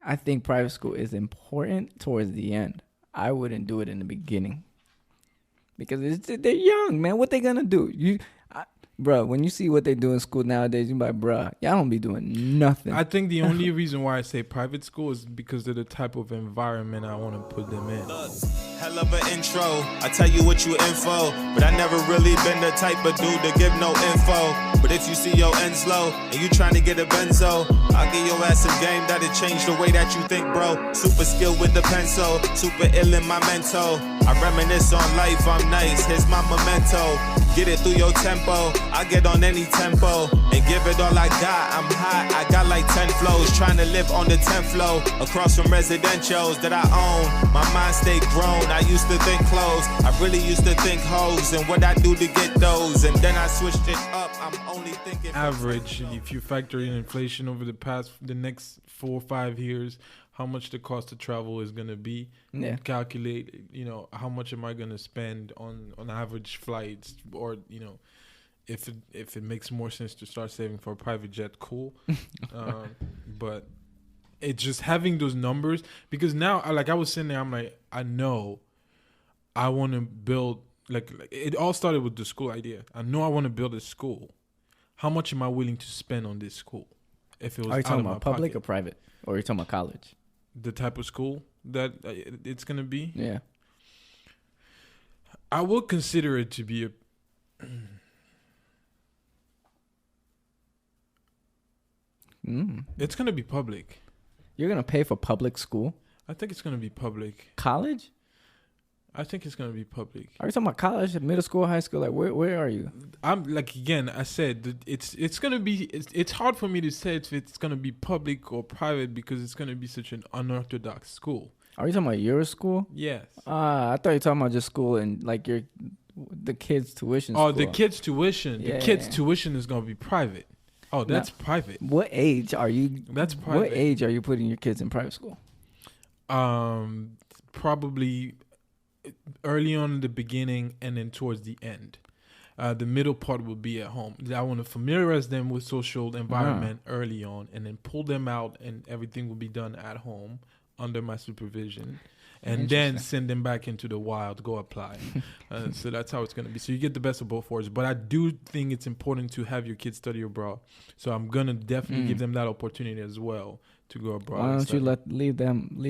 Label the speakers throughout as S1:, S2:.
S1: I think private school is important towards the end. I wouldn't do it in the beginning because they're young, man. What they gonna do? Bro, when you see what they do in school nowadays, you be like, bro, y'all don't be doing nothing.
S2: I think the only reason why I say private school is because of the type of environment I want to put them in.
S3: Look, hell of an intro. I tell you what you info, but I never really been the type of dude to give no info. But if you see your ends low and you trying to get a benzo, I'll give your ass some game that'll change the way that you think, bro. Super skilled with the pencil, super ill in my mental. I reminisce on life, I'm nice, here's my memento. Get it through your tempo, I get on any tempo and give it all I got. I'm hot, I got like 10 flows, trying to live on the 10th floor across from residentials that I own. My mind stayed grown, I used to think clothes, I really used to think hoes and what I do to get those, and then I switched it up. I'm only thinking
S2: Average, if you factor in inflation over the next 4 or 5 years, how much the cost of travel is going to be.
S1: Yeah.
S2: Calculate, how much am I going to spend on average flights, or, if it makes more sense to start saving for a private jet, cool. But it's just having those numbers, because now, I was sitting there, I'm like, I know I want to build, it all started with the school idea. I know I want to build a school. How much am I willing to spend on this school? If it was
S1: Are you talking about public
S2: pocket?
S1: or private? Or are you talking about college?
S2: The type of school that it's going to be?
S1: Yeah.
S2: I will consider it to be It's going to be public.
S1: You're going to pay for public school?
S2: I think it's going to be public.
S1: College?
S2: I think it's going to be public.
S1: Are you talking about college, middle school, high school? Where are you?
S2: I'm again, I said it's going to be, it's hard for me to say if it's going to be public or private, because it's going to be such an unorthodox school.
S1: Are you talking about your school?
S2: Yes.
S1: I thought you were talking about just school and the kids' tuition.
S2: Oh,
S1: school.
S2: the kids' tuition.
S1: Yeah.
S2: The kids' tuition is going to be private. Oh, that's private.
S1: What age are you?
S2: That's private.
S1: What age are you putting your kids in private school?
S2: Probably early on in the beginning and then towards the end. The middle part will be at home. I want to familiarize them with social environment early on, and then pull them out, and everything will be done at home under my supervision, and then send them back into the wild, go apply. So that's how it's going to be. So you get the best of both worlds. But I do think it's important to have your kids study abroad. So I'm going to definitely give them that opportunity as well to go abroad.
S1: Why don't you leave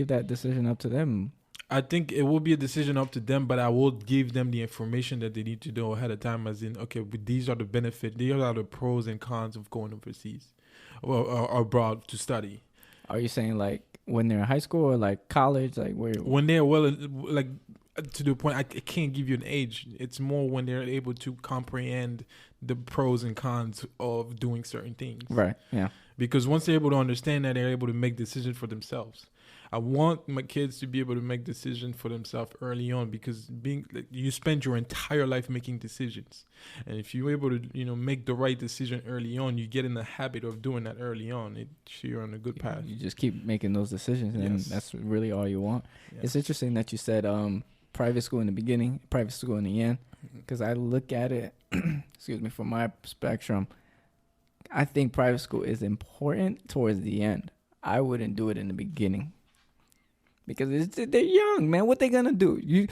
S1: that decision up to them?
S2: I think it will be a decision up to them, but I will give them the information that they need to know ahead of time, as in, okay, these are the benefits, these are the pros and cons of going overseas or abroad to study.
S1: Are you saying when they're in high school or college?
S2: When they're to the point, I can't give you an age. It's more when they're able to comprehend the pros and cons of doing certain things.
S1: Right, yeah.
S2: Because once they're able to understand that, they're able to make decisions for themselves. I want my kids to be able to make decisions for themselves early on, because you spend your entire life making decisions, and if you're able to make the right decision early on, you get in the habit of doing that early on. You're on a good path.
S1: You just keep making those decisions, and that's really all you want. Yeah. It's interesting that you said private school in the beginning, private school in the end, because I look at it, excuse me, from my spectrum, I think private school is important towards the end. I wouldn't do it in the beginning. Because they're young, man. What they gonna do?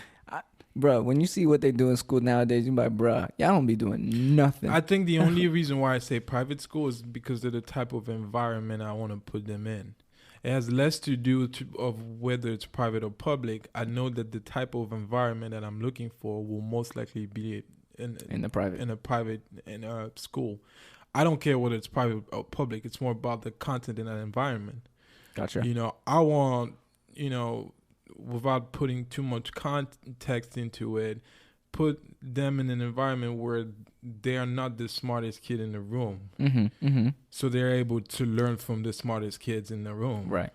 S1: Bro, when you see what they do in school nowadays, you be like, bro, y'all don't be doing nothing.
S2: I think the only reason why I say private school is because of the type of environment I want to put them in. It has less to do of whether it's private or public. I know that the type of environment that I'm looking for will most likely be in a private school. I don't care whether it's private or public. It's more about the content in that environment.
S1: Gotcha.
S2: I want, without putting too much context into it, put them in an environment where they are not the smartest kid in the room. So they're able to learn from the smartest kids in the room.
S1: Right.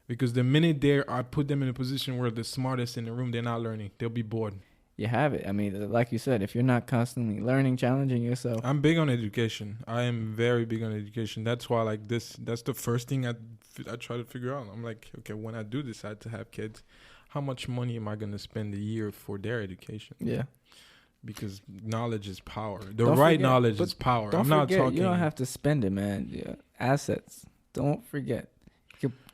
S2: Because the minute I put them in a position where the smartest in the room, they're not learning. They'll be bored.
S1: You have it. I mean, like you said, if you're not constantly learning, challenging yourself.
S2: I'm big on education. I am very big on education. That's why that's the first thing I try to figure out. I'm like, okay, when I do decide to have kids, how much money am I going to spend a year for their education?
S1: Yeah.
S2: Because knowledge is power. Knowledge is power.
S1: You don't have to spend it, man. Yeah. Assets. Don't forget.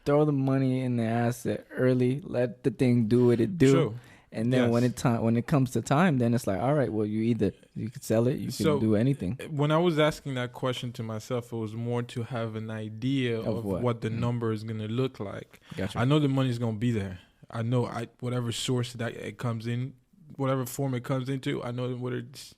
S1: throw the money in the asset early. Let the thing do what it do.
S2: Sure.
S1: And then when it comes to time, then it's like, all right, well, you could sell it, you can do anything.
S2: When I was asking that question to myself, it was more to have an idea of what the number is going to look like.
S1: Gotcha.
S2: I know the money's going to be there. I know whatever source that it comes in, whatever form it comes into, I know whether it's,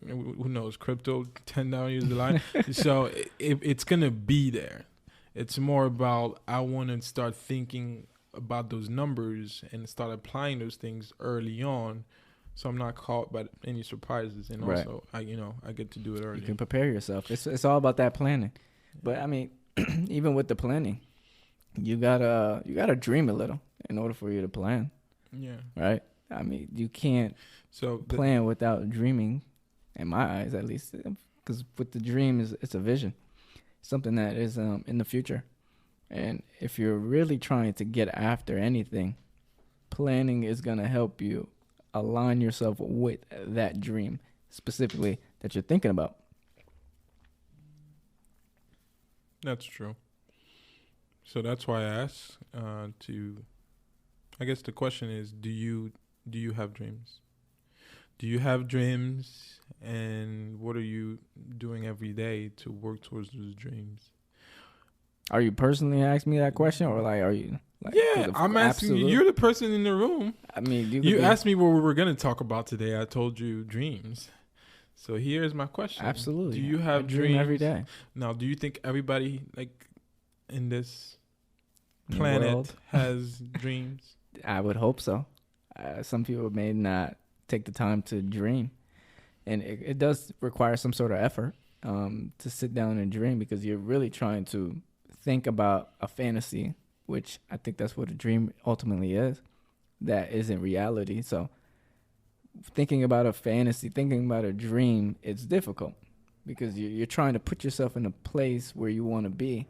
S2: who knows, crypto, $10 years the line. So it's going to be there. It's more about, I want to start thinking about those numbers and start applying those things early on, so I'm not caught by any surprises. And also, I get to do it early.
S1: You can prepare yourself. It's all about that planning. But I mean, even with the planning, you gotta dream a little in order for you to plan.
S2: Yeah.
S1: Right. I mean, you can't plan without dreaming. In my eyes, at least, because with the dream it's a vision, something that is in the future. And if you're really trying to get after anything, planning is going to help you align yourself with that dream specifically that you're thinking about.
S2: That's true. So that's why I asked I guess the question is, do you have dreams? Do you have dreams, and what are you doing every day to work towards those dreams?
S1: Are you personally asking me that question, or are you?
S2: I'm asking you. You're the person in the room.
S1: I mean,
S2: you asked me what we were going to talk about today. I told you dreams. So here's my question.
S1: Absolutely.
S2: Do you have dreams
S1: every day?
S2: Now, do you think everybody in this planet has dreams?
S1: I would hope so. Some people may not take the time to dream, and it does require some sort of effort to sit down and dream, because you're really trying to think about a fantasy, which I think that's what a dream ultimately is, that isn't reality. So thinking about a fantasy, thinking about a dream, it's difficult because you're trying to put yourself in a place where you want to be.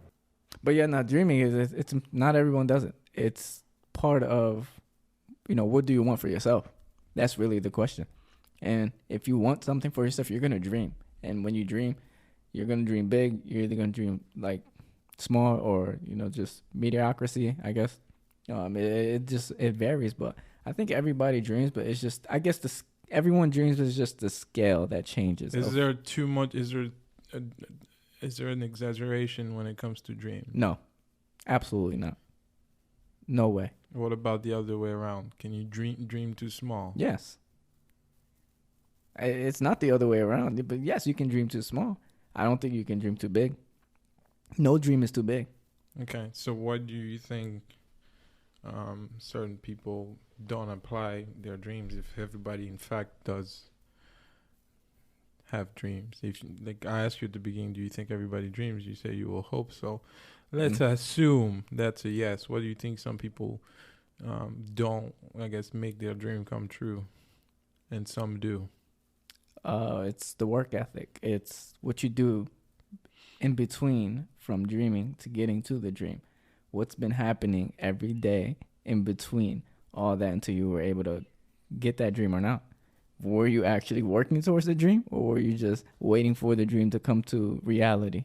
S1: But yeah, now dreaming it's not everyone does it. It's part of, what do you want for yourself? That's really the question. And if you want something for yourself, you're going to dream. And when you dream, you're going to dream big. You're either going to dream small or, just mediocrity, I guess. It varies, but I think everybody dreams, but it's just, I guess everyone dreams, but it's just the scale that changes.
S2: Is there too much, is there an exaggeration when it comes to dreams?
S1: No, absolutely not. No way.
S2: What about the other way around? Can you dream too small?
S1: Yes. It's not the other way around, but yes, you can dream too small. I don't think you can dream too big. No dream is too big.
S2: Okay, so what do you think certain people don't apply their dreams if everybody in fact does have dreams? If I asked you at the beginning, do you think everybody dreams? You say you will hope so. Let's assume that's a yes. What do you think some people don't, I guess, make their dream come true, and some do?
S1: It's the work ethic. It's what you do in between from dreaming to getting to the dream. What's been happening every day in between all that until you were able to get that dream or not? Were you actually working towards the dream, or were you just waiting for the dream to come to reality?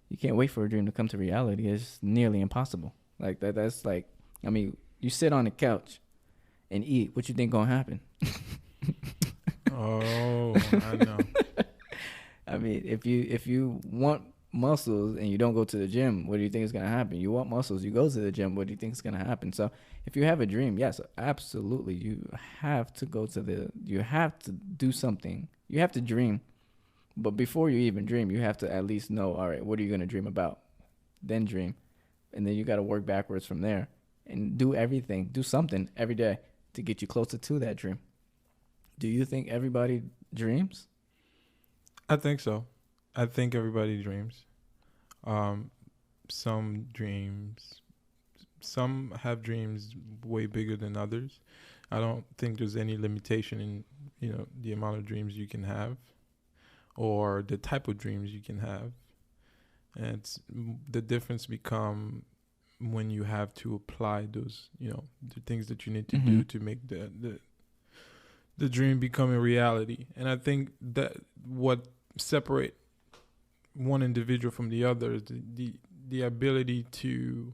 S1: You can't wait for a dream to come to reality. It's nearly impossible. That's you sit on the couch and eat. What you think gonna happen?
S2: Oh, I know.
S1: I mean, if you want muscles and you don't go to the gym, what do you think is gonna happen? You want muscles, you go to the gym, what do you think is gonna happen? So if you have a dream, yes, absolutely, you have to you have to do something. You have to dream. But before you even dream, you have to at least know, all right, what are you going to dream about? Then dream. And then you got to work backwards from there and do something every day to get you closer to that dream. Do you think everybody dreams?
S2: I think so. I think everybody dreams. Some have dreams way bigger than others. I don't think there's any limitation in, the amount of dreams you can have, or the type of dreams you can have. And the difference become when you have to apply those, the things that you need to do to make the dream become a reality. And I think that what separate one individual from the other is the ability to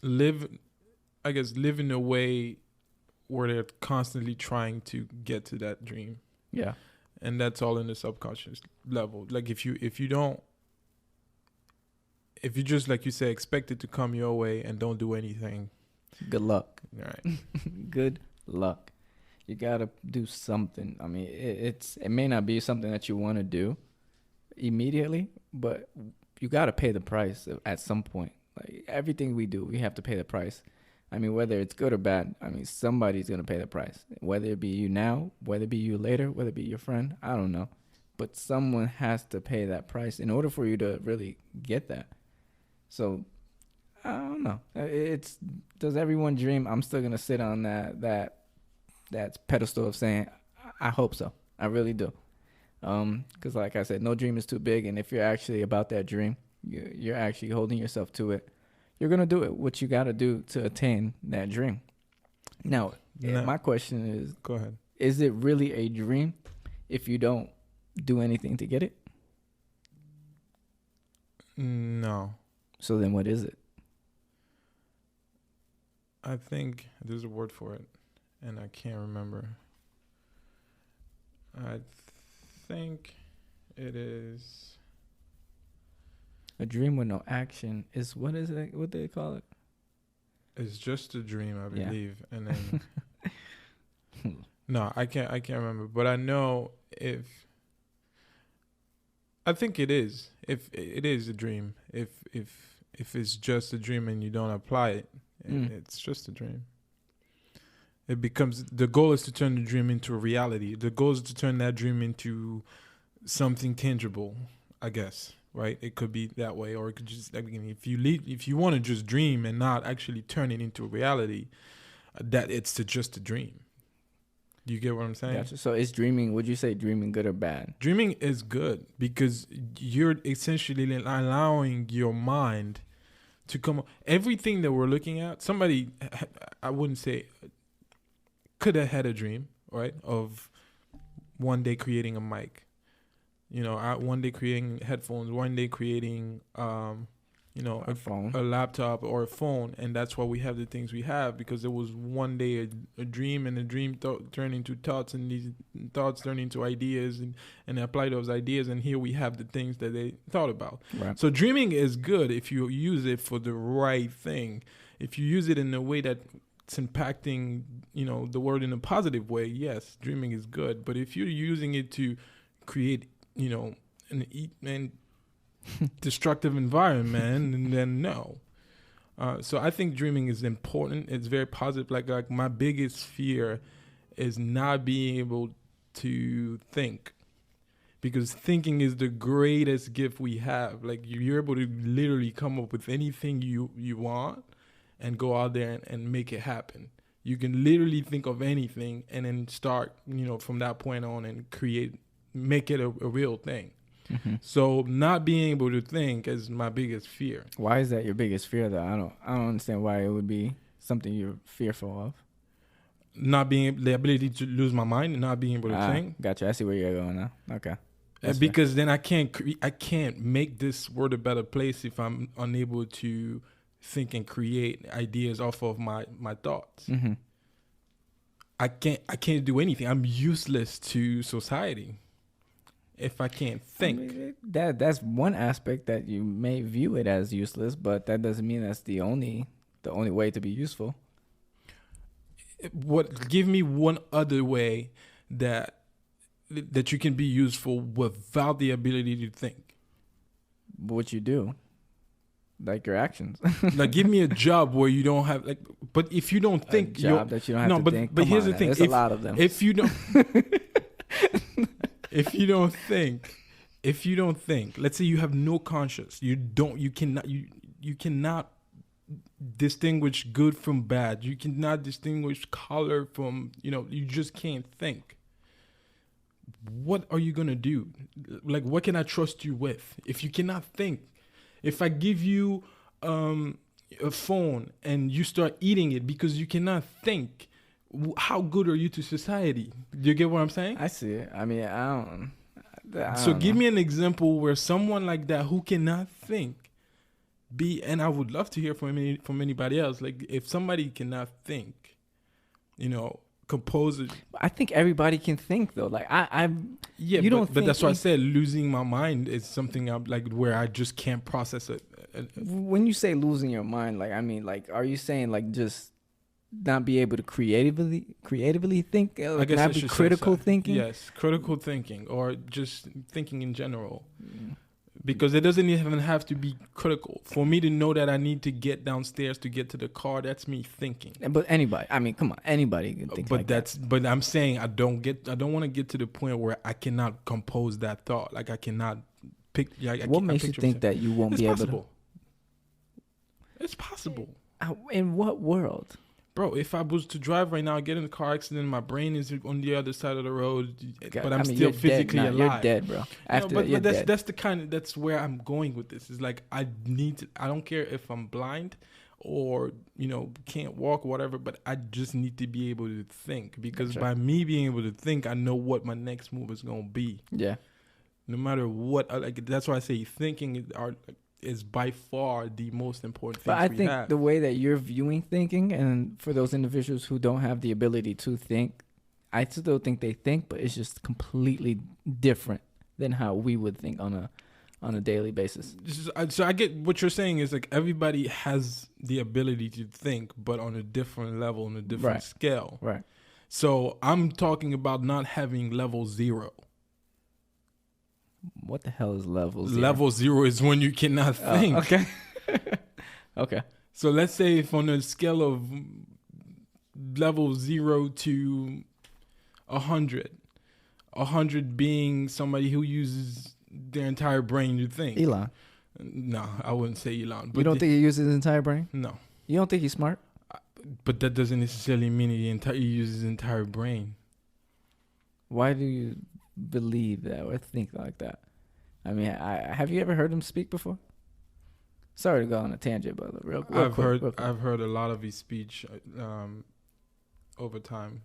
S2: live in a way where they're constantly trying to get to that dream.
S1: Yeah.
S2: And that's all in the subconscious level. Like if you just, like you say, expect it to come your way and don't do anything.
S1: Good luck.
S2: All right.
S1: Good luck. You gotta do something. I mean, it may not be something that you want to do immediately, but you gotta pay the price at some point. Like everything we do, we have to pay the price. I mean, whether it's good or bad, I mean, somebody's gonna pay the price. Whether it be you now, whether it be you later, whether it be your friend, I don't know. But someone has to pay that price in order for you to really get that. So, I don't know. Does everyone dream? I'm still gonna sit on that pedestal of saying, I hope so. I really do. Because like I said, no dream is too big, and if you're actually about that dream, you're actually holding yourself to it. You're gonna do it. What you gotta do to attain that dream. Now, my question is,
S2: go ahead.
S1: Is it really a dream if you don't do anything to get it?
S2: No.
S1: So then, what is it?
S2: I think there's a word for it, and I can't remember. I think it is
S1: a dream with no action. What is it? What do they call it?
S2: It's just a dream, I believe. Yeah. And then no, I can't remember. But I know I think it is. If it is a dream, if it's just a dream and you don't apply it, it's just a dream. It becomes, the goal is to turn the dream into a reality. The goal is to turn that dream into something tangible, I guess, right? It could be that way, or it could just, if you want to just dream and not actually turn it into a reality, that it's just a dream. Do you get what I'm saying?
S1: Gotcha. So is dreaming, would you say dreaming good or bad?
S2: Dreaming is good because you're essentially allowing your mind to come up. Everything that we're looking at, somebody, I wouldn't say, could have had a dream, right, of one day creating a mic, one day creating headphones, one day creating, a
S1: phone,
S2: a laptop or a phone, and that's why we have the things we have, because it was one day a dream, and the dream turned into thoughts, and these thoughts turned into ideas, and apply those ideas, and here we have the things that they thought about.
S1: Right.
S2: So dreaming is good if you use it for the right thing. If you use it in a way that it's impacting, the world in a positive way, yes, dreaming is good. But if you're using it to create, an destructive environment, then no. So I think dreaming is important. It's very positive. Like my biggest fear is not being able to think, because thinking is the greatest gift we have. Like you're able to literally come up with anything you want and go out there and make it happen. You can literally think of anything and then start, from that point on and make it a real thing. Mm-hmm. So not being able to think is my biggest fear. Why
S1: is that your biggest fear, though? I don't understand why it would be something you're fearful of.
S2: Not being the ability to lose my mind and not being able to think.
S1: Gotcha. I see where you're going now. Okay.
S2: Because then I can't make this world a better place if I'm unable to think and create ideas off of my thoughts.
S1: Mm-hmm.
S2: I can't do anything. I'm useless to society if I can't think.
S1: I mean, that's one aspect that you may view it as useless, but that doesn't mean that's the only way to be useful.
S2: Give me one other way that you can be useful without the ability to think.
S1: What you do, like your actions.
S2: Like, give me a job where you don't have but if you don't think,
S1: a job that you don't have to think.
S2: But here's the thing:
S1: there's a lot of them.
S2: If you don't, if you don't think, let's say you have no conscience, you cannot distinguish good from bad. You cannot distinguish color from, you just can't think. What are you going to do? Like, what can I trust you with? If you cannot think, if I give you a phone and you start eating it because you cannot think, how good are you to society? Do you get what I'm saying?
S1: I see it. I mean, I
S2: so
S1: don't
S2: give
S1: know.
S2: me an example where someone like that who cannot think and I would love to hear from anybody else. Like, if somebody cannot think, compose it.
S1: I think everybody can think though. Like I'm.
S2: Yeah,
S1: you don't.
S2: But that's why I said losing my mind is something I'm like where I just can't process it.
S1: When you say losing your mind, like I mean, like, are you saying like just not be able to creatively think, like
S2: I guess
S1: not be critical thinking?
S2: Yes, critical thinking, or just thinking in general. Because it doesn't even have to be critical. For me to know that I need to get downstairs to get to the car, that's me thinking.
S1: But anybody, I mean, come on, anybody can think like that.
S2: But I'm saying I don't want to get to the point where I cannot compose that thought. Like I cannot pick.
S1: What makes you think that you won't be able to?
S2: It's possible.
S1: In what world?
S2: Bro, if I was to drive right now, get in a car accident, my brain is on the other side of the road, but I'm still physically alive.
S1: You're dead, bro.
S2: That's where I'm going with this. It's like I don't care if I'm blind or, can't walk, whatever, but I just need to be able to think, because by me being able to think, I know what my next move is going to be.
S1: Yeah.
S2: No matter what, that's why I say thinking is by far the most important thing.
S1: But I think the way that you're viewing thinking, and for those individuals who don't have the ability to think, I still think they think, but it's just completely different than how we would think on a daily basis.
S2: So I get what you're saying is like everybody has the ability to think, but on a different level, on a different scale.
S1: Right.
S2: So I'm talking about not having level 0.
S1: What the hell is level 0?
S2: Level 0 is when you cannot think.
S1: Okay. Okay.
S2: So let's say if on a scale of level 0 to 100, 100 being somebody who uses their entire brain to think.
S1: Elon.
S2: No, I wouldn't say Elon. But
S1: you don't think he uses his entire brain?
S2: No.
S1: You don't think he's smart?
S2: But that doesn't necessarily mean he uses his entire brain.
S1: Why do you believe that or think like that? I mean, have you ever heard him speak before? Sorry to go on a tangent, but real quick.
S2: I've heard a lot of his speech over time.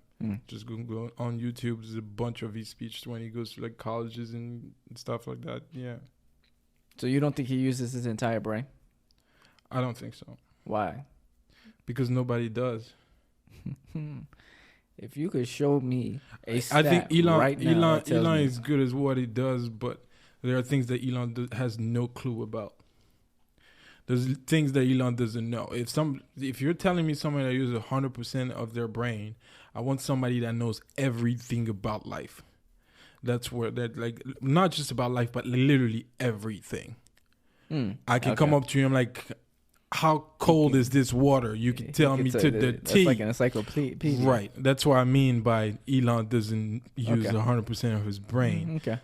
S2: Just go on YouTube. There's a bunch of his speech when he goes to like colleges and stuff like that. Yeah.
S1: So you don't think he uses his entire brain?
S2: I don't think so.
S1: Why?
S2: Because nobody does.
S1: If you could show me a stat,
S2: I think Elon
S1: me.
S2: is good at what he does, but there are things that Elon has no clue about. There's things that Elon doesn't know. If you're telling me somebody that uses 100% of their brain, I want somebody that knows everything about life. That's where that like not just about life, but literally everything. I can come up to you and I'm like, how cold is this water? You can tell me to the T.
S1: That's like an encyclopedia.
S2: Right. That's what I mean by Elon doesn't use 100% of his brain.
S1: Okay.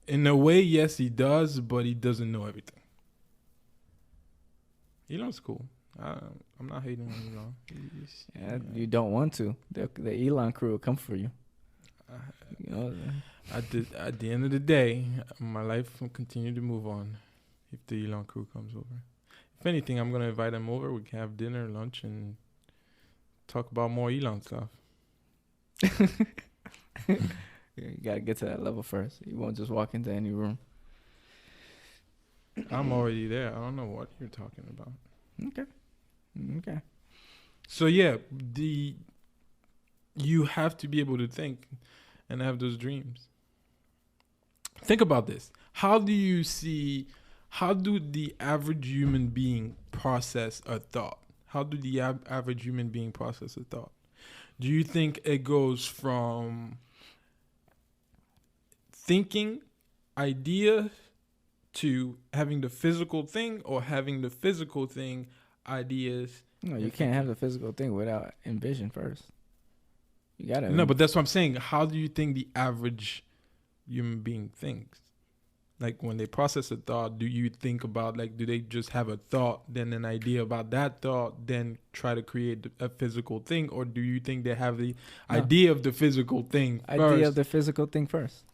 S2: In a way, yes, he does, but he doesn't know everything. Elon's cool. I'm not hating on Elon.
S1: You don't want to. The Elon crew will come for you.
S2: At the end of the day, my life will continue to move on if the Elon crew comes over. If anything, I'm going to invite them over. We can have dinner, lunch, and talk about more Elon stuff.
S1: You got to get to that level first. You won't just walk into any room.
S2: I'm already there. I don't know what you're talking about.
S1: Okay.
S2: So yeah, you have to be able to think and have those dreams. Think about this. How do the average human being process a thought? How do the average human being process a thought? Do you think it goes from thinking idea to having the physical thing, or having the physical thing ideas?
S1: No, you can't have the physical thing without envision first. You gotta.
S2: No, but that's what I'm saying. How do you think the average human being thinks? Like when they process a thought, do you think about do they just have a thought, then an idea about that thought, then try to create a physical thing, or do you think they have the idea of the physical thing first?
S1: Idea of the physical thing first.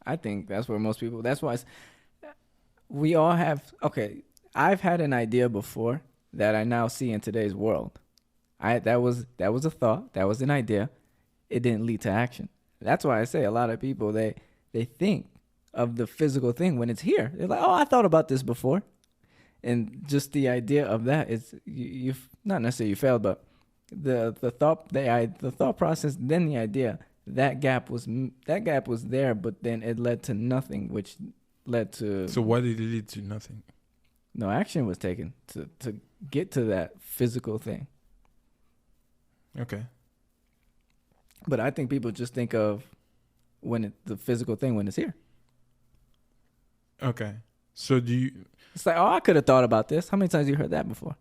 S1: I think that's where most people. That's why we all have. Okay, I've had an idea before that I now see in today's world. That was a thought. That was an idea. It didn't lead to action. That's why I say a lot of people they think of the physical thing when it's here. They're like, oh, I thought about this before. And just the idea of that is you've not necessarily you failed, but the thought process, then the idea, that gap was there, but then it led to nothing, which led to.
S2: So why did it lead to nothing?
S1: No action was taken to get to that physical thing.
S2: Okay.
S1: But I think people just think of the physical thing when it's here.
S2: Okay. So do you?
S1: It's like, oh, I could have thought about this. How many times have you heard that before?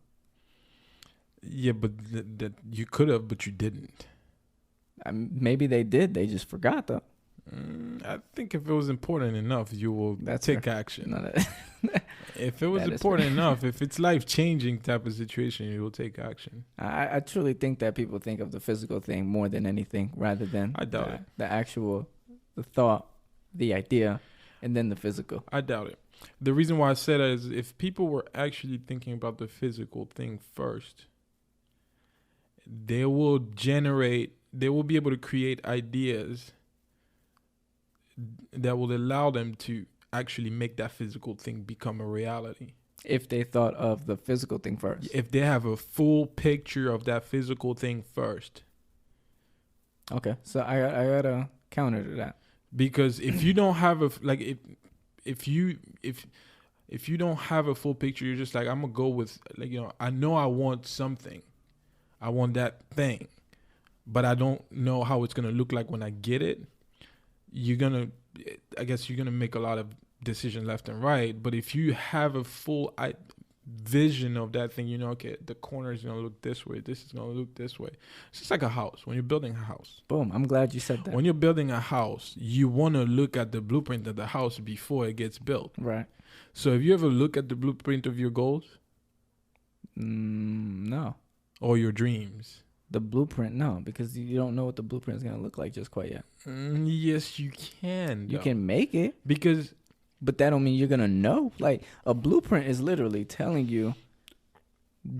S2: Yeah, but that you could have, but you didn't.
S1: Maybe they did. They just forgot, though.
S2: I think if it was important enough, you will take action.
S1: No,
S2: if it was important enough, if it's life-changing type of situation, you will take action.
S1: I truly think that people think of the physical thing more than anything, rather than the actual, the thought, the idea, and then the physical.
S2: I doubt it. The reason why I said that is if people were actually thinking about the physical thing first, they will be able to create ideas that will allow them to actually make that physical thing become a reality.
S1: If they thought of the physical thing first.
S2: If they have a full picture of that physical thing first.
S1: Okay, so I got a counter to that.
S2: Because if you don't have if you don't have a full picture, you're just like, I'm gonna go with, like, I know I want something. I want that thing, but I don't know how it's gonna look like when I get it. You're gonna make a lot of decisions left and right. But if you have a full vision of that thing, okay, the corner is gonna look this way, this is gonna look this way. It's just like a house. When you're building a house,
S1: boom, I'm glad you said that.
S2: When you're building a house, you want to look at the blueprint of the house before it gets built,
S1: right?
S2: So if you ever look at the blueprint of your goals,
S1: no,
S2: or your dreams,
S1: the blueprint, no, because you don't know what the blueprint is gonna look like just quite yet.
S2: Yes, you can.
S1: You can make it, but that don't mean you're gonna know. Like, a blueprint is literally telling you,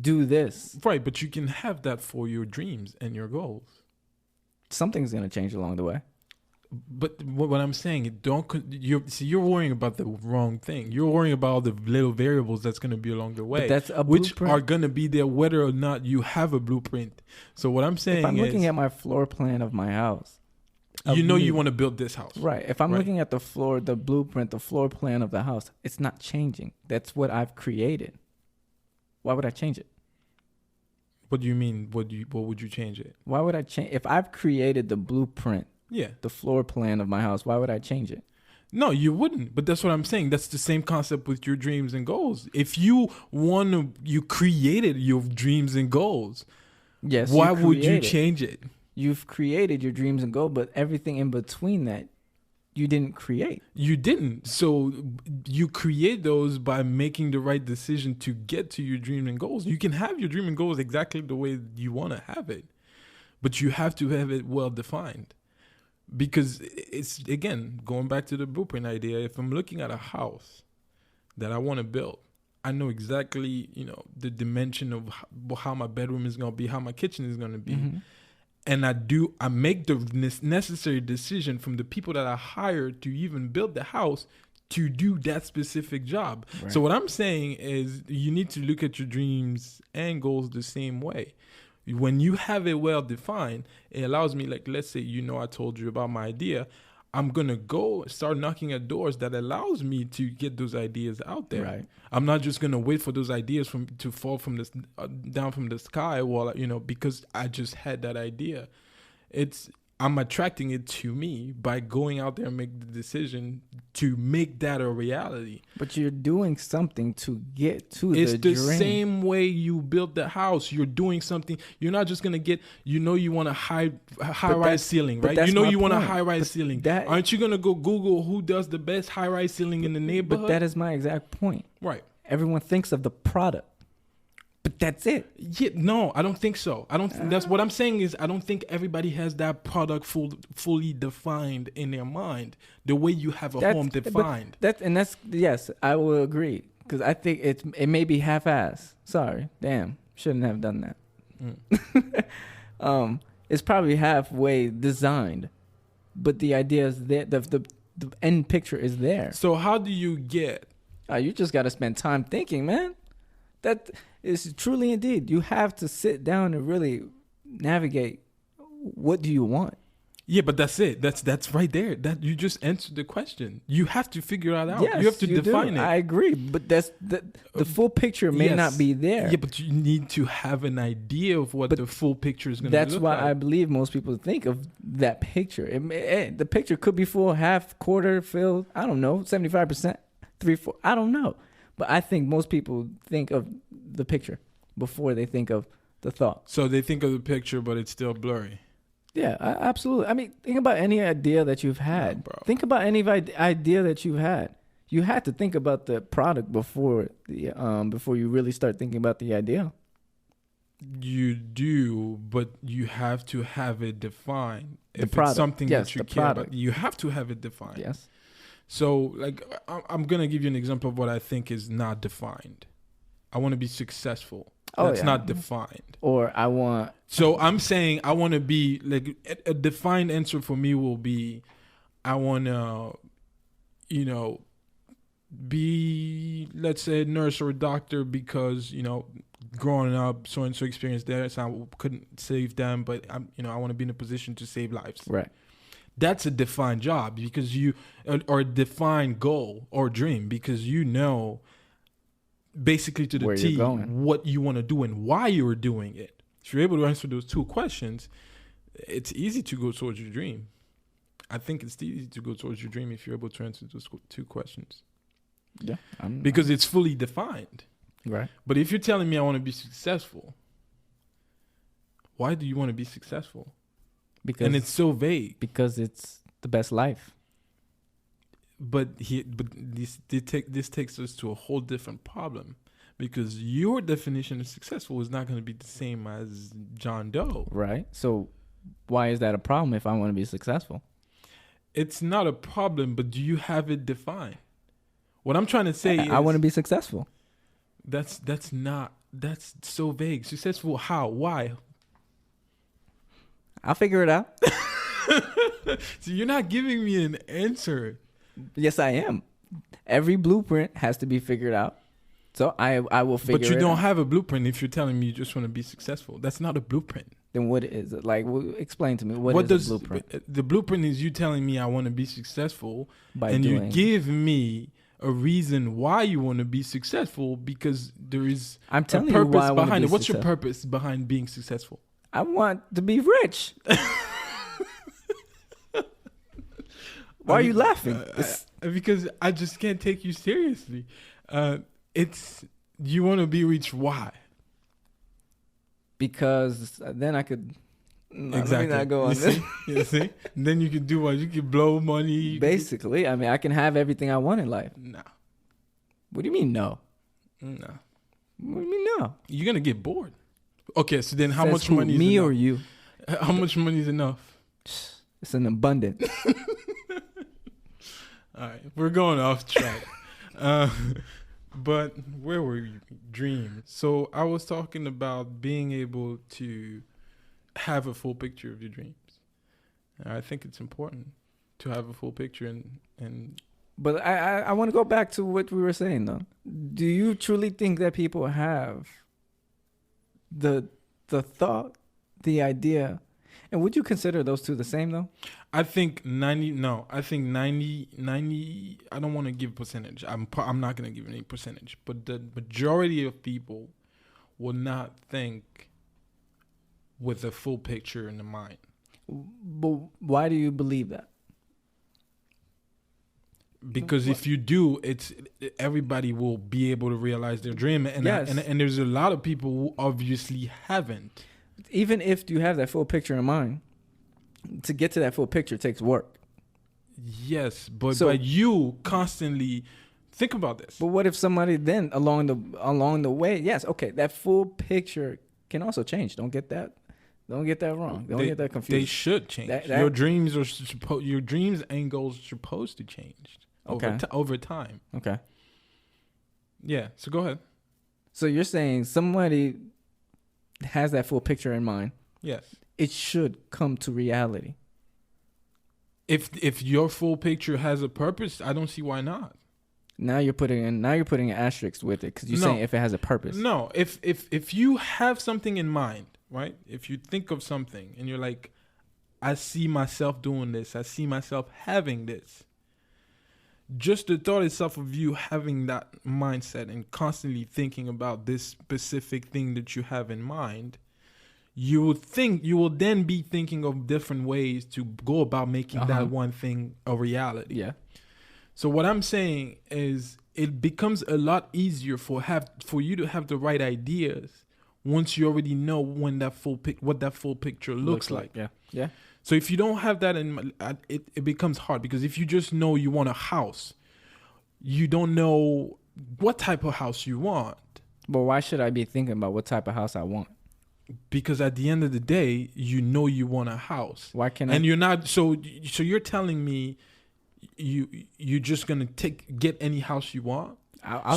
S1: do this.
S2: Right, but you can have that for your dreams and your goals.
S1: Something's gonna change along the way.
S2: But what I'm saying, you're worrying about the wrong thing. You're worrying about all the little variables that's going to be along the way, which are going to be there whether or not you have a blueprint. So what I'm saying is,
S1: if I'm looking at my floor plan of my house,
S2: you want to build this house,
S1: right? If I'm looking at the blueprint, the floor plan of the house, it's not changing. That's what I've created. Why would I change it?
S2: What do you mean? What would you change it?
S1: Why would I change if I've created the blueprint?
S2: Yeah.
S1: The floor plan of my house. Why would I change it?
S2: No, you wouldn't. But that's what I'm saying. That's the same concept with your dreams and goals. If you created your dreams and goals.
S1: Yes.
S2: Why would you change it?
S1: You've created your dreams and goals, but everything in between that, you didn't create.
S2: You didn't. So you create those by making the right decision to get to your dream and goals. You can have your dream and goals exactly the way you want to have it, but you have to have it well defined. Because it's, again, going back to the blueprint idea, if I'm looking at a house that I want to build, I know exactly, the dimension of how my bedroom is going to be, how my kitchen is going to be. Mm-hmm. And I make the necessary decision from the people that I hired to even build the house to do that specific job. Right. So what I'm saying is you need to look at your dreams and goals the same way. When you have it well defined, it allows me, like, let's say, I told you about my idea. I'm going to go start knocking at doors that allows me to get those ideas out there. Right. I'm not just going to wait for those ideas to fall from this down from the sky because I just had that idea. I'm attracting it to me by going out there and make the decision to make that a reality.
S1: But you're doing something to get to the dream.
S2: It's the same way you built the house. You're doing something. You're not just going to get, you want a high-rise ceiling, right? You want a high-rise ceiling. Aren't you going to go Google who does the best high-rise ceiling in the neighborhood?
S1: But that is my exact point.
S2: Right.
S1: Everyone thinks of the product. But that's it.
S2: Yeah, no, I don't think so. That's what I'm saying is I don't think everybody has that product fully defined in their mind the way you have a home defined.
S1: Yes, I will agree, because I think it may be half-assed. Sorry, damn, shouldn't have done that. It's probably halfway designed, but the idea is that the end picture is there.
S2: So how do you get?
S1: You just got to spend time thinking, man. That is truly indeed. You have to sit down and really navigate. What do you want?
S2: Yeah, but that's it. That's right there. That you just answered the question. You have to figure it out.
S1: Yes,
S2: you have to define it.
S1: I agree, but that's the full picture may not be there.
S2: Yeah, but you need to have an idea of what the full picture is going to look like.
S1: That's why I believe most people think of that picture. The picture could be full, half, quarter, filled. I don't know, 75%, 3/4. I don't know, but I think most people think of the picture before they think of the thought.
S2: So they think of the picture, but it's still blurry.
S1: Yeah, absolutely. I mean, think about any idea that you've had.
S2: Bro.
S1: Think about any idea that you've had. You had to think about the product before you really start thinking about the idea.
S2: You do, but you have to have it defined.
S1: The product.
S2: It's something
S1: Yes,
S2: that you
S1: the
S2: care
S1: product.
S2: about, you have to have it defined.
S1: Yes.
S2: So, like, I'm gonna give you an example of what I think is not defined. I want to be successful. That's not defined.
S1: Or I want.
S2: So I'm saying I want to be like a defined answer for me will be, I want to, be, let's say, a nurse or a doctor because, growing up, so and so experienced that, so I couldn't save them, but I want to be in a position to save lives.
S1: Right.
S2: That's a defined job because or a defined goal or dream because basically to the
S1: Where
S2: T
S1: you're going.
S2: what you want to do and why you're doing it. If you're able to answer those two questions, it's easy to go towards your dream. I think it's easy to go towards your dream if you're able to answer those two questions.
S1: Yeah.
S2: Because it's fully defined.
S1: Right.
S2: But if you're telling me I want to be successful, why do you want to be successful? And it's so vague.
S1: Because it's the best life.
S2: But this takes us to a whole different problem, because your definition of successful is not going to be the same as John Doe.
S1: Right. So why is that a problem if I want to be successful?
S2: It's not a problem, but do you have it defined? What I'm trying to say is
S1: I want to be successful.
S2: That's so vague. Successful how? Why?
S1: I'll figure it out.
S2: So you're not giving me an answer.
S1: Yes, I am. Every blueprint has to be figured out. So I will figure it out.
S2: But you don't have a blueprint if you're telling me you just want to be successful. That's not a blueprint.
S1: Then what is it? Like, explain to me. What is a blueprint?
S2: The blueprint is you telling me I want to be successful,
S1: And
S2: you give me a reason why you want to be successful because there is
S1: I'm telling
S2: a purpose
S1: you why I
S2: behind
S1: be
S2: it. What's your
S1: successful.
S2: purpose behind being successful?
S1: I want to be rich. Why are you laughing?
S2: Because I just can't take you seriously. It's you want to be rich. Why?
S1: Because then I could. No,
S2: exactly.
S1: Let me not go on this.
S2: You see? And then you can do what? You can blow money.
S1: Basically, I mean, I can have everything I want in life.
S2: No.
S1: What do you mean no?
S2: No.
S1: What do you mean no?
S2: You're gonna get bored. Okay, so then how
S1: Says
S2: much
S1: who,
S2: money?
S1: Me
S2: is
S1: or you?
S2: How much money is enough?
S1: It's an abundance.
S2: All right, we're going off track. But where were you? Dreams. So I was talking about being able to have a full picture of your dreams. I think it's important to have a full picture and
S1: But I want to go back to what we were saying though. Do you truly think that people have the thought, the idea, and would you consider those two the same though?
S2: I think 90. I think 90. I don't want to give percentage. I'm not going to give any percentage. But the majority of people will not think with a full picture in the mind.
S1: But why do you believe that?
S2: Because if you do, everybody will be able to realize their dream, and
S1: Yes.
S2: and there's a lot of people who obviously haven't.
S1: Even if you have that full picture in mind, to get to that full picture takes work.
S2: Yes, but
S1: So-
S2: you constantly think about this.
S1: But what if somebody then along the way, yes, okay, that full picture can also change. Don't get that wrong. Don't get that
S2: They
S1: confused.
S2: should change.
S1: That-
S2: Your dreams are your dreams and goals are supposed to change
S1: Okay.
S2: over time.
S1: Okay.
S2: Yeah. So go ahead.
S1: So you're saying somebody has that full picture in mind.
S2: Yes.
S1: It should come to reality.
S2: If your full picture has a purpose, I don't see why not.
S1: Now you're putting an asterisk with it because you're saying if it has a purpose.
S2: No, if you have something in mind, right? If you think of something and you're like, I see myself doing this, I see myself having this. Just the thought itself of you having that mindset and constantly thinking about this specific thing that you have in mind, you will then be thinking of different ways to go about making that one thing a reality.
S1: Yeah.
S2: So what I'm saying is it becomes a lot easier for you to have the right ideas once you already know what that full picture looks like.
S1: Yeah. Yeah.
S2: So if you don't have that it becomes hard, because if you just know you want a house, you don't know what type of house you want.
S1: But why should I be thinking about what type of house I want?
S2: Because at the end of the day, you know you want a house.
S1: Why can't
S2: and you're not so you're telling me you're just gonna get any house you want? I'll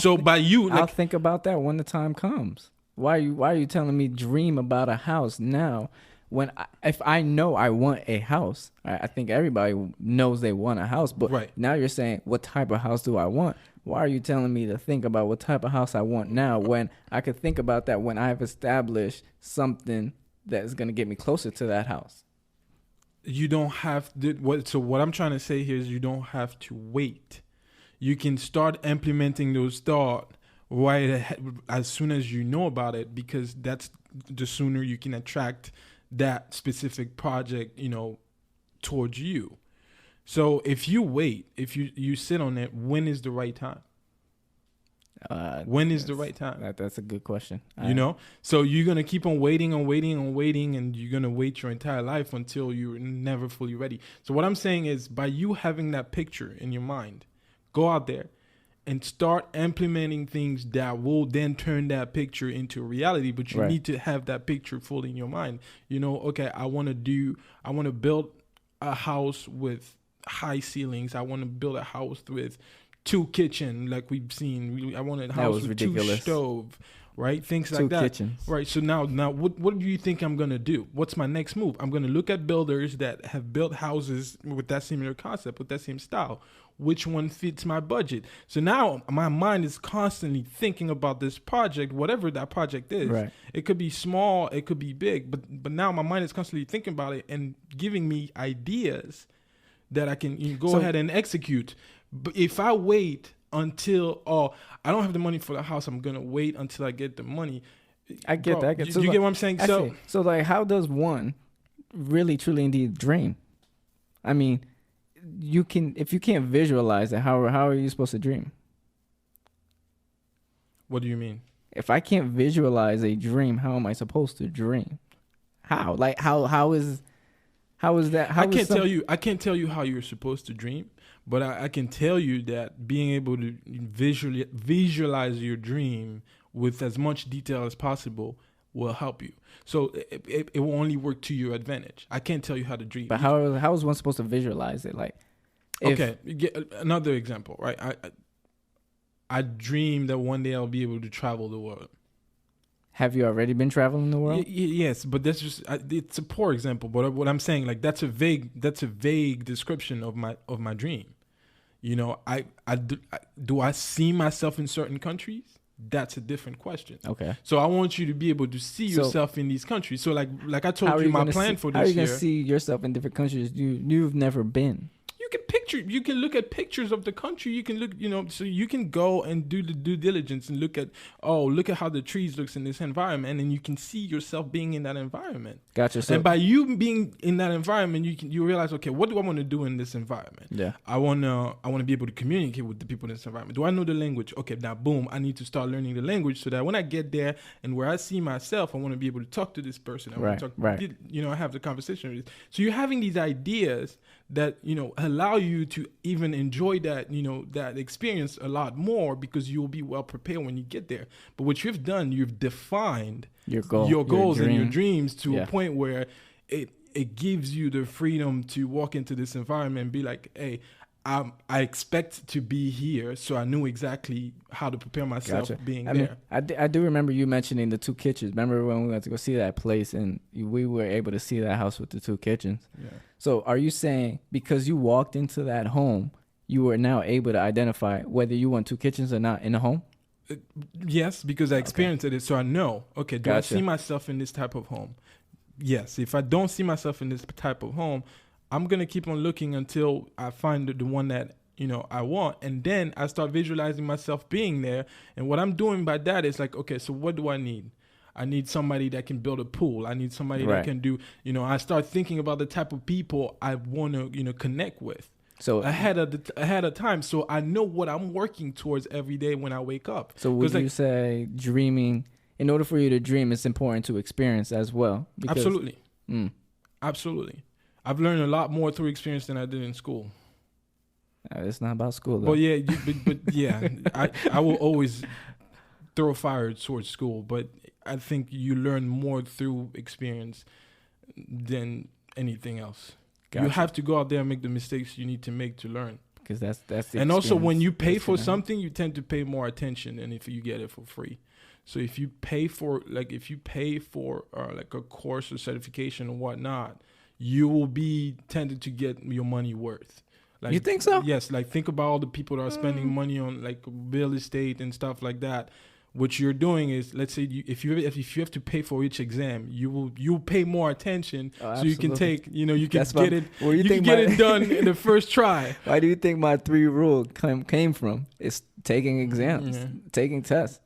S1: think about that when the time comes. Why are you telling me dream about a house now? When if I know I want a house, I think everybody knows they want a house. But now you're saying, what type of house do I want? Why are you telling me to think about what type of house I want now when I could think about that when I've established something that is going to get me closer to that house?
S2: You don't have to. So what I'm trying to say here is you don't have to wait. You can start implementing those thoughts as soon as you know about it, because that's the sooner you can attract that specific project, towards you. So if you wait, if you sit on it, when is the right time? When is the right time?
S1: That's a good question.
S2: So you're going to keep on waiting, and you're going to wait your entire life until you're never fully ready. So what I'm saying is, by you having that picture in your mind, go out there and start implementing things that will then turn that picture into reality. But you need to have that picture fully in your mind. Okay, I want to build a house with high ceilings. I want to build a house with 2 kitchen, like we've seen. I want a house with ridiculous. 2 stove, right? Things like
S1: 2
S2: that.
S1: kitchens.
S2: Right. So now what do you think I'm going to do? What's my next move? I'm going to look at builders that have built houses with that similar concept, with that same style. Which one fits my budget? So now my mind is constantly thinking about this project, whatever that project is.
S1: Right.
S2: It could be small, it could be big, but now my mind is constantly thinking about it and giving me ideas that I can go ahead and execute. But if I wait until I don't have the money for the house, I'm gonna wait until I get the money.
S1: I get that.
S2: You get what I'm saying?
S1: So like, how does one really, truly, indeed dream? I mean, if you can't visualize it, how are you supposed to dream?
S2: What do you mean?
S1: If I can't visualize a dream, how am I supposed to dream? How? Like how is that?
S2: I can't tell you how you're supposed to dream, but I can tell you that being able to visualize your dream with as much detail as possible will help you. So it will only work to your advantage. I can't tell you how to dream.
S1: But how is one supposed to visualize it? Like,
S2: another example, right? I dream that one day I'll be able to travel the world.
S1: Have you already been traveling the world?
S2: Yes, but that's just it's a poor example. But what I'm saying, like, that's a vague description of my dream. Do I see myself in certain countries? That's a different question.
S1: Okay.
S2: So I want you to be able to see yourself in these countries. So like I told you, my plan for this year. How are you going
S1: to see yourself in different countries you've never been?
S2: You can look at pictures of the country. You can look, so you can go and do the due diligence and look at how the trees looks in this environment, and you can see yourself being in that environment.
S1: Gotcha. So,
S2: and by you being in that environment, you realize, okay, what do I want to do in this environment?
S1: Yeah.
S2: I want to be able to communicate with the people in this environment. Do I know the language? Okay, now boom, I need to start learning the language so that when I get there and where I see myself, I want to be able to talk to this person. I want to talk, I have the conversation with this. So you're having these ideas that allow you to even enjoy that that experience a lot more, because you'll be well prepared when you get there. But what you've done, you've defined your goals and your dreams to a point where it gives you the freedom to walk into this environment and be like, hey, I expect to be here, so I knew exactly how to prepare myself being there.
S1: I do remember you mentioning the 2 kitchens. Remember when we went to go see that place and we were able to see that house with the 2 kitchens?
S2: Yeah.
S1: So are you saying because you walked into that home, you were now able to identify whether you want 2 kitchens or not in the home?
S2: Yes, because I experienced it, so I know. Okay, do I
S1: Gotcha.
S2: see myself in this type of home? Yes. If I don't see myself in this type of home, I'm gonna keep on looking until I find the one that I want, and then I start visualizing myself being there. And what I'm doing by that is like, okay, so what do I need? I need somebody that can build a pool. I need somebody that can do. I start thinking about the type of people I want to connect with. So ahead of time, so I know what I'm working towards every day when I wake up.
S1: So would you say dreaming? In order for you to dream, it's important to experience as well.
S2: Absolutely. Absolutely. I've learned a lot more through experience than I did in school.
S1: It's not about school, though.
S2: Well, yeah, but yeah, I will always throw fire towards school, but I think you learn more through experience than anything else. Gotcha. You have to go out there and make the mistakes you need to make to learn.
S1: Because that's the
S2: and also when you pay for something, you tend to pay more attention than if you get it for free. So if you pay for like a course or certification or whatnot, you will be tended to get your money worth. Like,
S1: you think so?
S2: Yes. Like think about all the people that are spending money on like real estate and stuff like that. What you're doing is, let's say if you have to pay for each exam, you'll pay more attention, so you can take you can get it. You can get it done in the first try.
S1: Why do you think my 3 rule came from? It's taking exams, taking tests.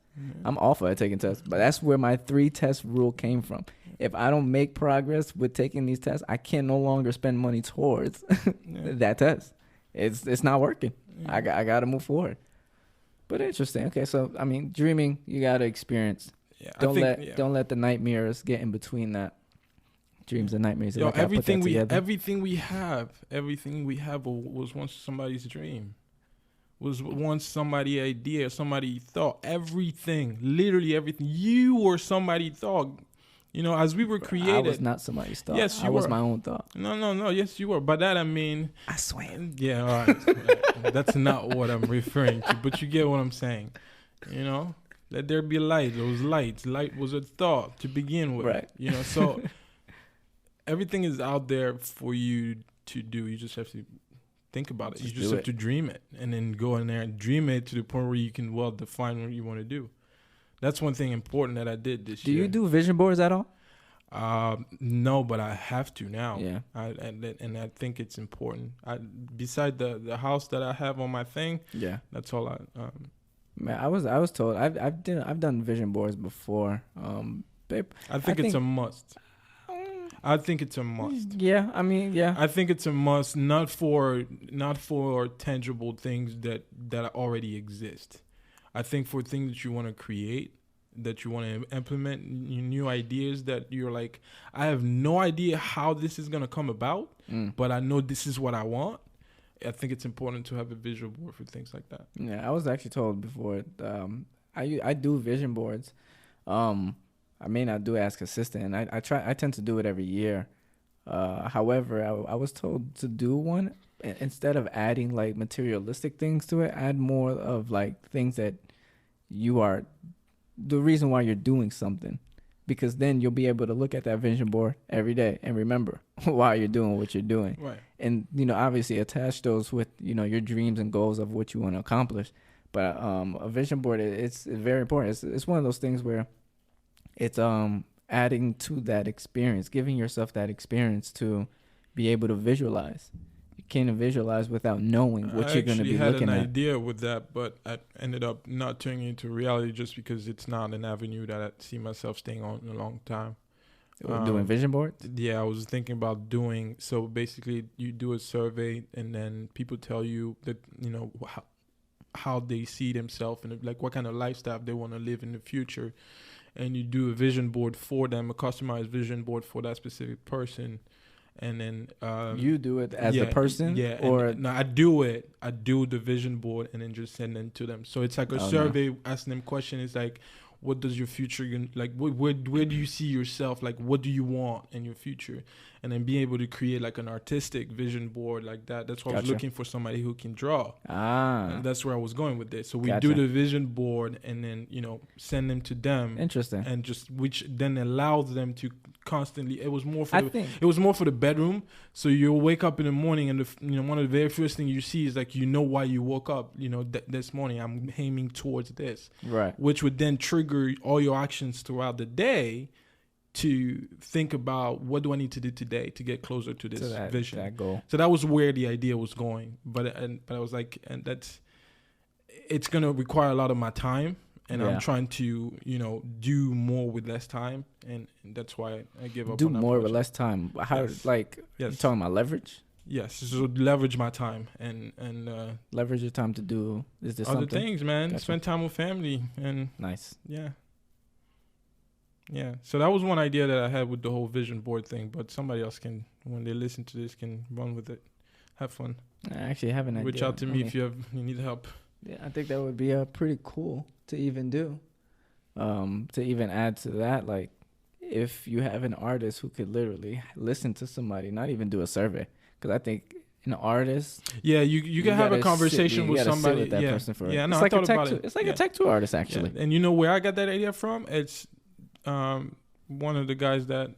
S1: I'm awful at taking tests, but that's where my 3 test rule came from. If I don't make progress with taking these tests, I can no longer spend money towards that test. It's not working. I got to move forward. But interesting. Okay, so I mean, dreaming, you got to experience. Yeah, don't let the nightmares get in between that. Dreams and nightmares.
S2: Everything we have was once somebody's dream. Was once somebody's idea, somebody thought. Everything, literally everything. You were somebody's thought. As we were created. I
S1: was not somebody's thought.
S2: Yes, you
S1: were. I was my own thought.
S2: No. Yes, you were. By that I mean,
S1: I swear.
S2: Yeah, all right. That's not what I'm referring to, but you get what I'm saying. Let there be light. Those lights. Light was a thought to begin with.
S1: Right.
S2: So everything is out there for you to do. You just have to think about it. You just have to dream it, and then go in there and dream it to the point where you can define what you want to do. That's one thing important that I did this year.
S1: Do you do vision boards at all?
S2: No, but I have to now.
S1: Yeah.
S2: And I think it's important. Beside the house that I have on my thing.
S1: Yeah.
S2: That's all
S1: Man, I was told I've done vision boards before.
S2: I think it's a must. I think it's a must.
S1: Yeah, I mean, yeah.
S2: I think it's a must, not for tangible things that already exist. I think for things that you want to create, that you want to implement, new ideas that you're like, I have no idea how this is going to come about, but I know this is what I want. I think it's important to have a visual board for things like that.
S1: Yeah, I was actually told before, I do vision boards. I may not do Ask Assistant, and I tend to do it every year. However, I was told to do one. Instead of adding like materialistic things to it, add more of like things that you are the reason why you're doing something, because then you'll be able to look at that vision board every day and remember why you're doing what you're doing.
S2: Right.
S1: And obviously attach those with your dreams and goals of what you want to accomplish. But a vision board, it's very important. It's one of those things where it's adding to that experience, giving yourself that experience to be able to visualize. Can't visualize without knowing what you're going to be looking at. I actually had an
S2: idea with that, but I ended up not turning it into reality just because it's not an avenue that I see myself staying on in a long time.
S1: Doing vision boards?
S2: Yeah, I was thinking about doing. So basically, you do a survey, and then people tell you that how they see themselves and like what kind of lifestyle they want to live in the future, and you do a vision board for them, a customized vision board for that specific person. And then
S1: you do it as a person,
S2: or no, I do it. I do the vision board and then just send it to them. So it's like a survey asking them questions. It's like, what does your future like? Where do you see yourself? Like, what do you want in your future? And then being able to create like an artistic vision board like that. That's why I was looking for somebody who can draw. And that's where I was going with this. So we do the vision board and then, you know, send them to them.
S1: Interesting.
S2: And just, which then allows them to constantly, it was more for the bedroom. So you'll wake up in the morning and one of the very first things you see is like, you know why you woke up, you know, this morning I'm aiming towards this.
S1: Right.
S2: Which would then trigger all your actions throughout the day to think about what do I need to do today to get closer to this vision,
S1: that goal.
S2: So that was where the idea was going. But I was like, and it's going to require a lot of my time. And I'm trying to, you know, do more with less time. And that's why I give up.
S1: Do more with less time. How, you talking about leverage?
S2: Yes. So leverage my time and
S1: leverage your time to do
S2: other
S1: something?
S2: things, man. Gotcha. Spend time with family and
S1: nice.
S2: Yeah. Yeah. So that was one idea that I had with the whole vision board thing, but somebody else can, when they listen to this, can run with it. Have fun.
S1: I actually have an idea.
S2: Reach out to me if you need help.
S1: Yeah, I think that would be pretty cool to even do. To even add to that, like if you have an artist who could literally listen to somebody, not even do a survey, because I think an artist.
S2: Yeah, you can have a conversation with somebody.
S1: With that person for
S2: no,
S1: it's like
S2: I thought about
S1: it. It's like a tattoo artist, actually.
S2: Yeah. And you know where I got that idea from? It's one of the guys that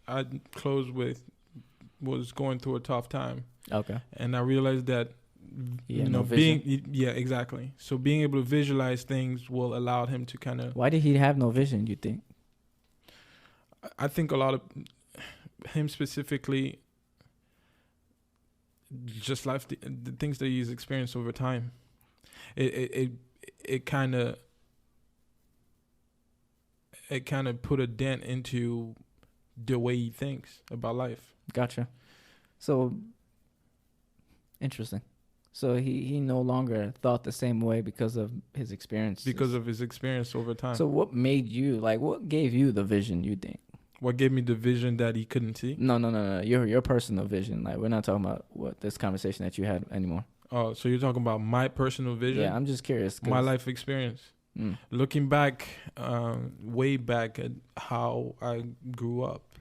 S2: I closed with was going through a tough time.
S1: Okay.
S2: And I realized that exactly. So being able to visualize things will allow him to kind of.
S1: Why did he have no vision, you think?
S2: I think a lot of him specifically, just life, the things that he's experienced over time, it kind of put a dent into the way he thinks about life.
S1: Gotcha. So interesting. So he no longer thought the same way because of his experience.
S2: Because of his experience over time.
S1: So what made you, what gave you the vision, you think?
S2: What gave me the vision that he couldn't see?
S1: No. Your personal vision. Like, we're not talking about this conversation that you had anymore.
S2: Oh, so you're talking about my personal vision?
S1: Yeah, I'm just curious.
S2: My life experience. Looking back, way back at how I grew up.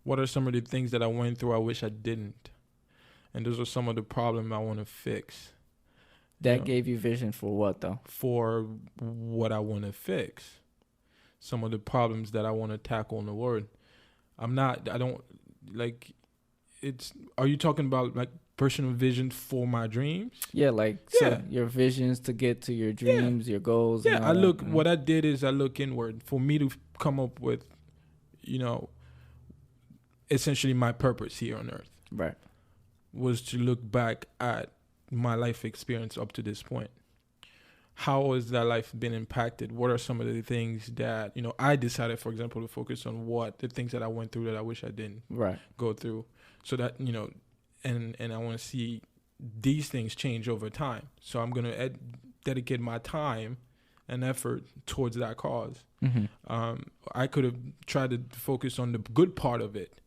S2: What are some of the things that I went through I wish I didn't? And those are some of the problems I want to fix.
S1: That gave you vision for what, though?
S2: For what I want to fix. Some of the problems that I want to tackle in the world. Are you talking about like personal vision for my dreams?
S1: Yeah, so your visions to get to your dreams, your goals.
S2: Yeah, what I did is I look inward for me to come up with, essentially my purpose here on earth.
S1: Right.
S2: Was to look back at my life experience up to this point. How has that life been impacted? What are some of the things that, I decided, for example, to focus on the things that I went through that I wish I didn't go through. So that, and I want to see these things change over time. So I'm going to dedicate my time and effort towards that cause. Mm-hmm. I could have tried to focus on the good part of it.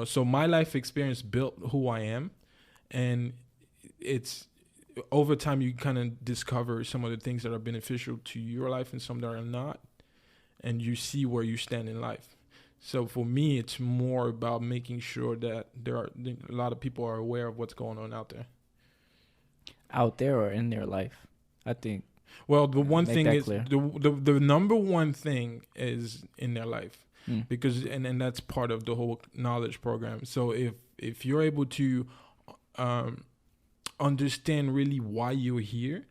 S2: So my life experience built who I am, and it's over time you kind of discover some of the things that are beneficial to your life and some that are not, and you see where you stand in life. So for me, it's more about making sure that a lot of people are aware of what's going on out there. Out there
S1: or in their life, I think.
S2: Well, the one thing is the number one thing is in their life. Because and that's part of the whole knowledge program. So if you're able to understand really why you're here,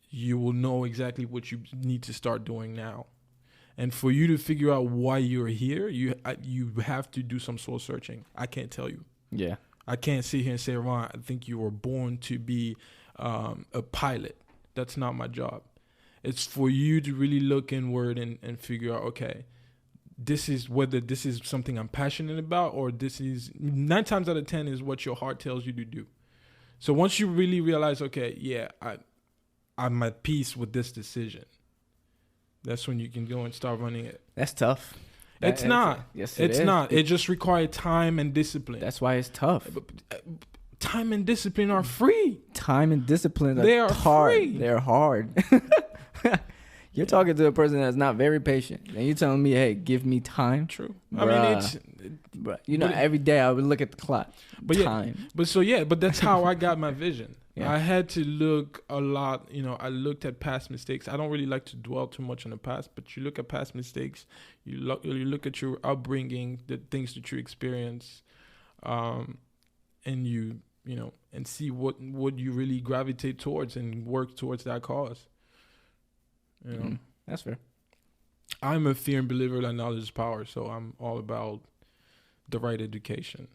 S2: you will know exactly what you need to start doing now. And for you to figure out why you're here, you have to do some soul searching. I can't tell you. Yeah. I can't sit here and say, Ron, I think you were born to be a pilot. That's not my job. It's for you to really look inward and figure out, okay, this is whether this is something I'm passionate about, or this is 9 times out of 10 is what your heart tells you to do. So once you really realize, okay, I'm at peace with this decision, that's when you can go and start running it.
S1: That's tough.
S2: It's not.
S1: Yes,
S2: it's not. It just requires time and discipline.
S1: That's why it's tough.
S2: Time and discipline are free.
S1: Time and discipline
S2: are hard.
S1: Free. They're hard. You're talking to a person that's not very patient, and you're telling me, "Hey, give me time."
S2: True.
S1: Bruh.
S2: I mean, it's
S1: every day I would look at the clock.
S2: But
S1: time.
S2: But that's how I got my vision.
S1: Yeah.
S2: I had to look a lot. I looked at past mistakes. I don't really like to dwell too much on the past, but you look at past mistakes. You look at your upbringing, the things that you experience, and and see what you really gravitate towards and work towards that cause.
S1: That's fair.
S2: I'm a firm believer that knowledge is power, so I'm all about the right education,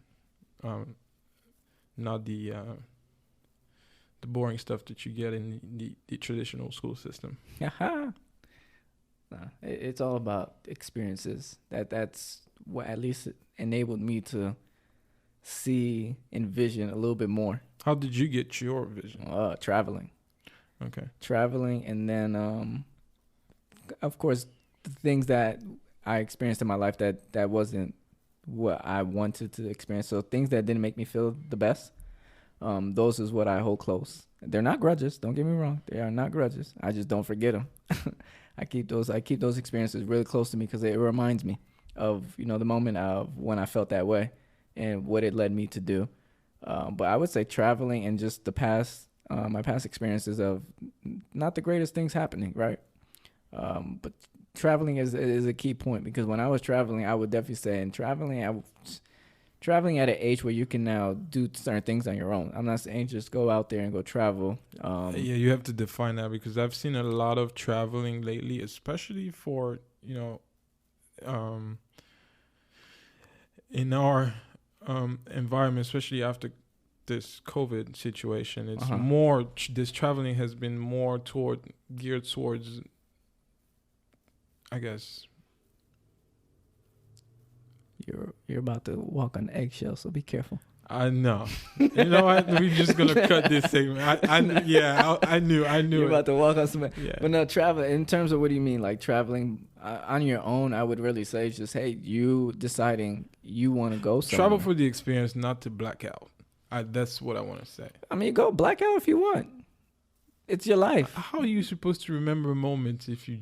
S2: not the boring stuff that you get in the traditional school system.
S1: It's all about experiences. That's what at least enabled me to see and vision a little bit more.
S2: How did you get your vision?
S1: Traveling.
S2: Okay.
S1: Traveling, and then of course the things that I experienced in my life that wasn't what I wanted to experience. So things that didn't make me feel the best, those is what I hold close. They're not grudges. Don't get me wrong. They are not grudges. I just don't forget them. I keep those experiences really close to me because it reminds me of, the moment of when I felt that way and what it led me to do. But I would say traveling and just my past experiences of not the greatest things happening, right? But traveling is a key point, because when I was traveling, I would definitely say, traveling at an age where you can now do certain things on your own. I'm not saying just go out there and go travel.
S2: You have to define that, because I've seen a lot of traveling lately, especially for, in our environment, especially after this COVID situation. It's more, this traveling has been more geared towards, I guess.
S1: You're about to walk on eggshells, so be careful.
S2: I know. You know what? We're just gonna cut this segment. I knew.
S1: You're about to walk on some.
S2: Yeah.
S1: But no, travel. In terms of what do you mean, like traveling on your own? I would really say it's just, hey, you deciding you want to go somewhere.
S2: Travel for the experience, not to black out. That's what I want to say.
S1: I mean, go black out if you want. It's your life.
S2: How are you supposed to remember moments if you?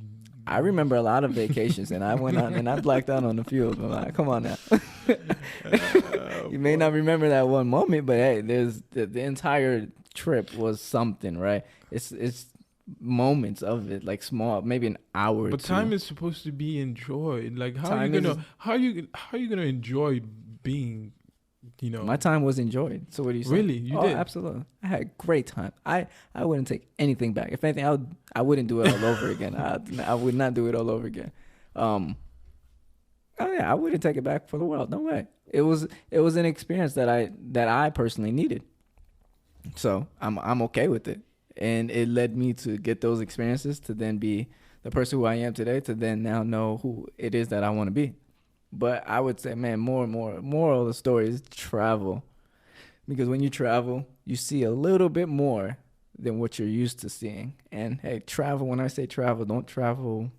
S1: I remember a lot of vacations, and I went on and I blacked out on a few of them. Like, come on now. You may not remember that one moment, but hey, there's the entire trip was something, right? It's moments of it, like small, maybe an hour.
S2: But time is supposed to be enjoyed. Like, how are you gonna enjoy being?
S1: My time was enjoyed. So what do you say?
S2: Really? You did?
S1: Absolutely. I had a great time. I wouldn't take anything back. If anything, I wouldn't do it all over again. I would not do it all over again. I wouldn't take it back for the world. No way. It was an experience that I personally needed. So I'm okay with it. And it led me to get those experiences to then be the person who I am today, to then now know who it is that I want to be. But I would say, man, moral of the story is travel. Because when you travel, you see a little bit more than what you're used to seeing. And hey, travel, when I say travel, don't travel,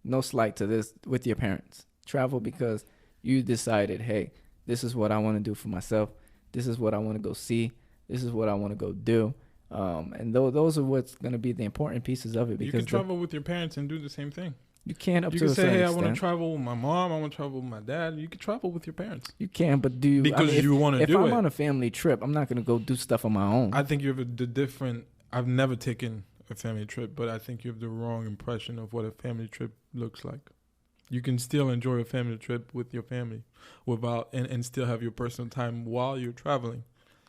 S1: no slight to this, with your parents. Travel because you decided, hey, this is what I want to do for myself. This is what I want to go see. This is what I want to go do. And those are what's going to be the important pieces of it. Because
S2: you can travel with your parents and do the same thing.
S1: You can
S2: up to a certain extent. You can say, hey, I want to travel with my mom. I want to travel with my dad. You can travel with your parents.
S1: You can, but do you?
S2: Because you want to do it.
S1: If I'm on a family trip, I'm not going to go do stuff on my own.
S2: I think you have the different. I've never taken a family trip, but I think you have the wrong impression of what a family trip looks like. You can still enjoy a family trip with your family without and still have your personal time while you're traveling.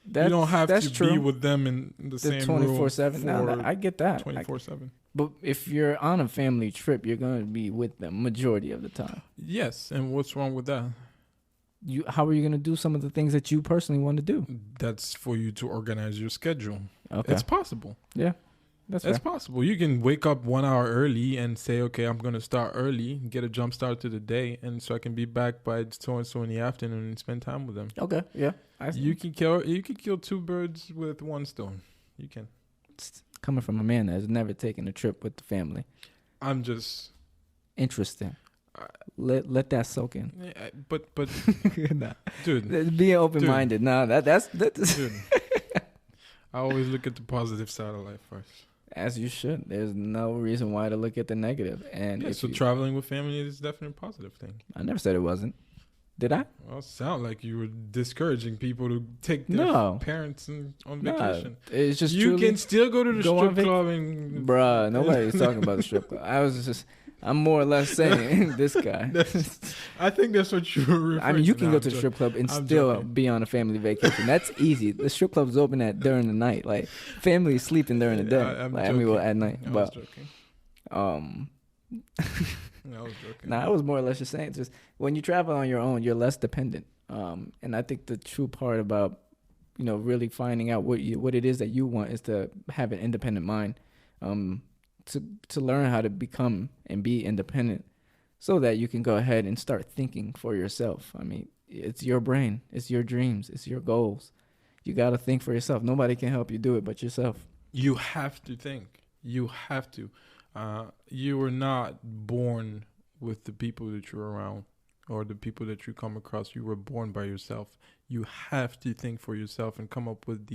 S2: You don't have to be with them in the same
S1: 24/7. No, I get that.
S2: 24/7.
S1: But if you're on a family trip, you're going to be with them majority of the time.
S2: Yes, and what's wrong with that?
S1: How are you going to do some of the things that you personally want to do?
S2: That's for you to organize your schedule. Okay. It's possible.
S1: Yeah, that's
S2: possible. You can wake up 1 hour early and say, okay, I'm going to start early, get a jump start to the day, and so I can be back by so-and-so in the afternoon and spend time with them.
S1: Okay, yeah.
S2: You can kill two birds with one stone. You can.
S1: Coming from a man that has never taken a trip with the family.
S2: I'm just...
S1: Interesting. Let that soak in.
S2: Yeah, but
S1: nah.
S2: Dude.
S1: Being open-minded. Nah, that's...
S2: Dude. I always look at the positive side of life first.
S1: As you should. There's no reason why to look at the negative. And
S2: so traveling with family is definitely a positive thing.
S1: I never said it wasn't. Did I?
S2: Well, it sound like you were discouraging people to take their parents on vacation.
S1: It's just
S2: you can still go to the strip club and...
S1: Bruh, nobody's talking about the strip club. I'm more or less saying this guy.
S2: I think that's what you were referring to.
S1: I mean, you can go to the strip club and still be on a family vacation. That's easy. The strip club's open during the night. Like, family is sleeping during the day. At night.
S2: I was joking.
S1: I was more or less just saying, just when you travel on your own, you're less dependent. And I think the true part about, really finding out what it is that you want is to have an independent mind. To learn how to become and be independent so that you can go ahead and start thinking for yourself. I mean, it's your brain, it's your dreams, it's your goals. You got to think for yourself. Nobody can help you do it but yourself.
S2: You have to think. You have to. You were not born with the people that you're around or the people that you come across. You were born by yourself. You have to think for yourself and come up with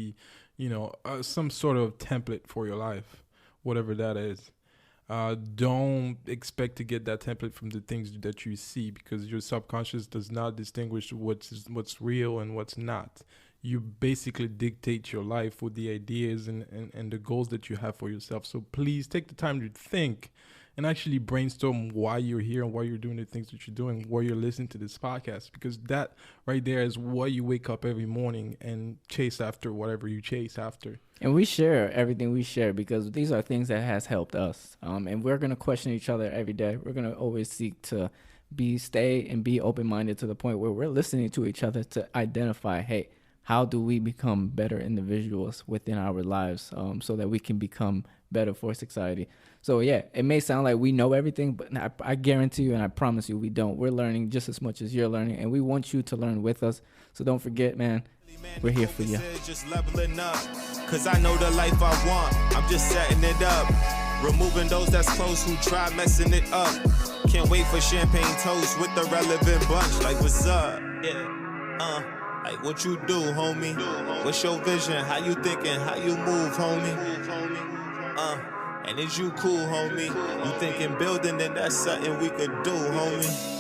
S2: some sort of template for your life. Whatever that is. Don't expect to get that template from the things that you see, because your subconscious does not distinguish what's real and what's not. You basically dictate your life with the ideas and the goals that you have for yourself. So please take the time to think and actually brainstorm why you're here and why you're doing the things that you're doing, why you're listening to this podcast, because that right there is why you wake up every morning and chase after whatever you chase after.
S1: And we share everything we share because these are things that has helped us. And we're going to question each other every day. We're going to always seek to stay and be open-minded to the point where we're listening to each other to identify, hey, how do we become better individuals within our lives so that we can become better for society? So, yeah, it may sound like we know everything, but I guarantee you and I promise you we don't. We're learning just as much as you're learning, and we want you to learn with us. So don't forget, man, we're here for you.
S3: Just leveling up, cause I know the life I want. I'm just setting it up. Removing those that's close who try messing it up. Can't wait for champagne toast with the relevant bunch. Like, what's up? Yeah. Like, what you do, homie? What's your vision? How you thinking? How you move, homie? And is you cool, homie? You thinking building, then that's something we could do, homie.